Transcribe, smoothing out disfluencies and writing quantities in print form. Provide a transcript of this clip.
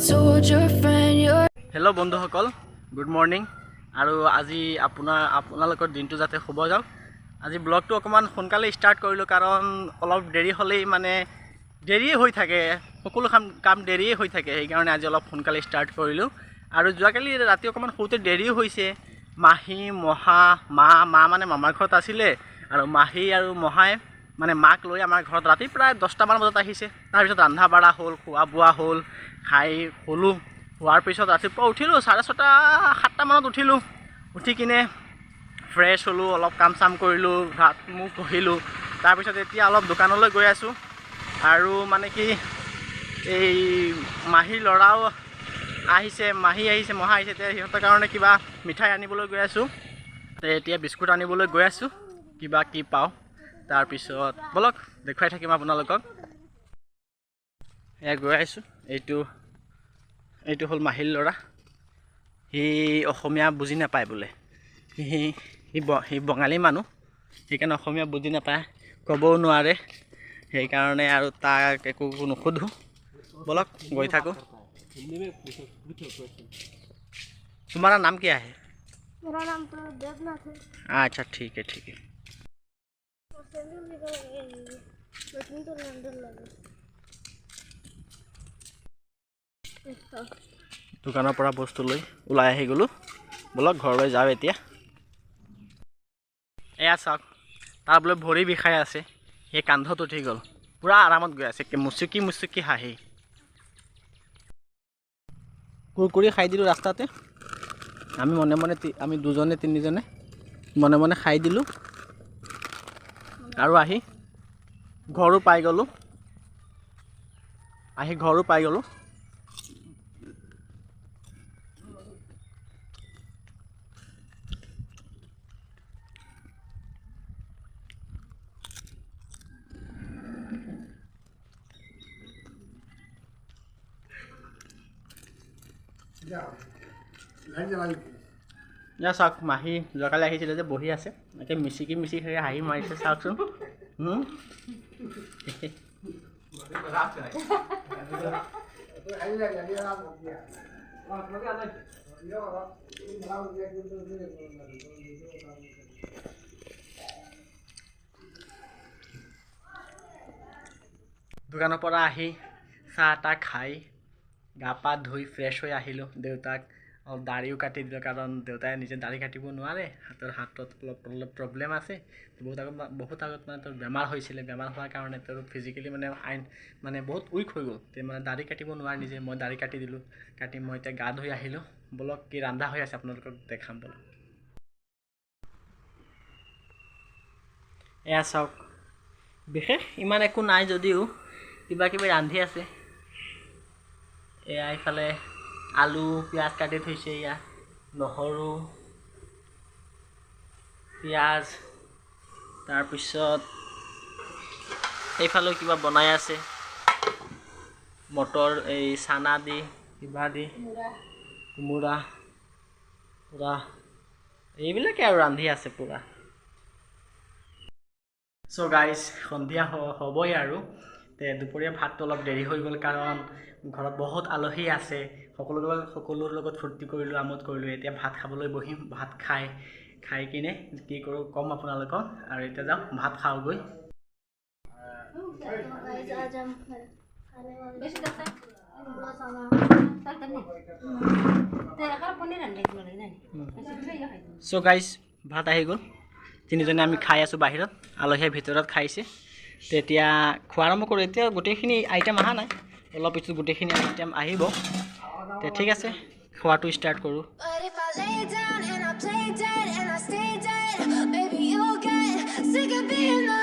told your friend you're hello' বন্ধুসকল, good morning. আৰু আজি আপোনালোকৰ দিনটো যাতে শুভ যাওক। আজি ব্লগটো অকণমান সোনকালে ষ্টাৰ্ট কৰিলোঁ, কাৰণ অলপ দেৰি হ'লেই মানে দেৰিয়ে হৈ থাকে, সকলো কাম দেৰিয়ে হৈ থাকে। সেইকাৰণে আজি অলপ সোনকালে ষ্টাৰ্ট কৰিলোঁ। আৰু যোৱাকালি ৰাতি অকণমান শুওঁতে দেৰিও হৈছে। মাহী মা মানে মামাৰ ঘৰত আছিলে, আৰু মাহী আৰু মহাই মানে মাক লৈ আমাৰ ঘৰত ৰাতি প্ৰায় 10টামান বজাত আহিছে। তাৰপিছত ৰন্ধা বঢ়া হ'ল, খোৱা বোৱা হ'ল, খাই শুলোঁ। হোৱাৰ পিছত ৰাতিপুৱা উঠিলোঁ 6:30 7টামানত উঠিলোঁ। উঠি কিনে ফ্ৰেছ হ'লোঁ, অলপ কাম চাম কৰিলোঁ, ভাত মুখ বহিলোঁ। তাৰপিছত এতিয়া অলপ দোকানলৈ গৈ আছোঁ। আৰু মানে কি এই মাহীৰ ল'ৰাও আহিছে, মাহী আহিছে, মহা আহিছে। এতিয়া সিহঁতৰ কাৰণে কিবা মিঠাই আনিবলৈ গৈ আছোঁ। এতিয়া বিস্কুট আনিবলৈ গৈ আছোঁ, কিবা কি পাওঁ। তাৰপিছত বলক দেখুৱাই থাকিম আপোনালোকক। এয়া গৈ আছোঁ। এইটো হ'ল মাহীৰ ল'ৰা। সি অসমীয়া বুজি নাপায় বোলে। সি বঙালী মানুহ, সেইকাৰণে অসমীয়া বুজি নাপায়, ক'বও নোৱাৰে। সেইকাৰণে আৰু তাক একো নুসুধোঁ। বলক গৈ থাকোঁ। तुम्हारा नाम क्या है? मेरा नाम तो देवनाथ है। अच्छा ठीक है। দোকানৰ পৰা বস্তু লৈ ওলাই আহি গ'লোঁ। বলক ঘৰলৈ যাওঁ এতিয়া। এয়া চাওক, তাৰ বোলে ভৰি বিষাই আছে, সেই কান্ধত উঠি গ'ল, পূৰা আৰামত গৈ আছে, মুচুকি হাঁহি। কুৰকুৰি খাই দিলোঁ ৰাস্তাতে। আমি দুজনে তিনিজনে মনে মনে খাই দিলোঁ। আৰু আহি ঘৰো পাই গ'লোঁ। এতিয়া চাওক, মাহী যোৱাকালি আহিছিলে যে, বহি আছে একে মিচিকি হাঁহি মাৰিছে, চাওকচোন। দোকানৰ পৰা আহি চাহ তাহ খাই গা পা ধুই ফ্ৰেছ হৈ আহিলোঁ। দেউতাক অলপ দাড়িও কাটি দিলোঁ, কাৰণ দেউতাই নিজে দাড়ি কাটিব নোৱাৰে, হাতত অলপ প্ৰব্লেম আছে। বহুত আগত মানে তোৰ বেমাৰ হৈছিলে। বেমাৰ হোৱাৰ কাৰণে তোৰ ফিজিকেলি মানে বহুত উইক হৈ গ'ল। মানে দাড়ি কাটিব নোৱাৰে নিজে। মই দাড়ি কাটি দিলোঁ। মই এতিয়া গা ধুই আহিলোঁ। বলক কি ৰন্ধা হৈ আছে আপোনালোকক দেখাম বলক। এয়া চাওক, বিশেষ ইমান একো নাই যদিও কিবা কিবি ৰান্ধি আছে। এয়া ইফালে আলু পিঁয়াজ কাটি থৈছে, এয়া নহৰু পিঁয়াজ। তাৰপিছত এইফালেও কিবা বনাই আছে, মটৰ এই চানা দি কিবা দি কোমোৰা পূৰা এইবিলাকে আৰু ৰান্ধি আছে পূৰা। চ' গাইজ, সন্ধিয়া হ'বই আৰু। দুপৰীয়া ভাতটো অলপ দেৰি হৈ গ'ল, কাৰণ ঘৰত বহুত আলহী আছে। সকলোৰ লগত ফূৰ্তি কৰিলোঁ, আমোদ কৰিলোঁ। এতিয়া ভাত খাবলৈ বহিম। ভাত খাই কিনে কি কৰোঁ ক'ম আপোনালোকক। আৰু এতিয়া যাওঁ ভাত খাওঁগৈ। চ' গাইজ, ভাত আহি গ'ল। তিনিজনে আমি খাই আছোঁ বাহিৰত, আলহীয়ে ভিতৰত খাইছে। তেতিয়া খোৱা আৰম্ভ কৰোঁ। এতিয়া গোটেইখিনি আইটেম অহা নাই, অলপ পিছত গোটেইখিনি আইটেম আহিব। ঠিক আছে, খোৱাটো ষ্টাৰ্ট কৰোঁ। sick of being the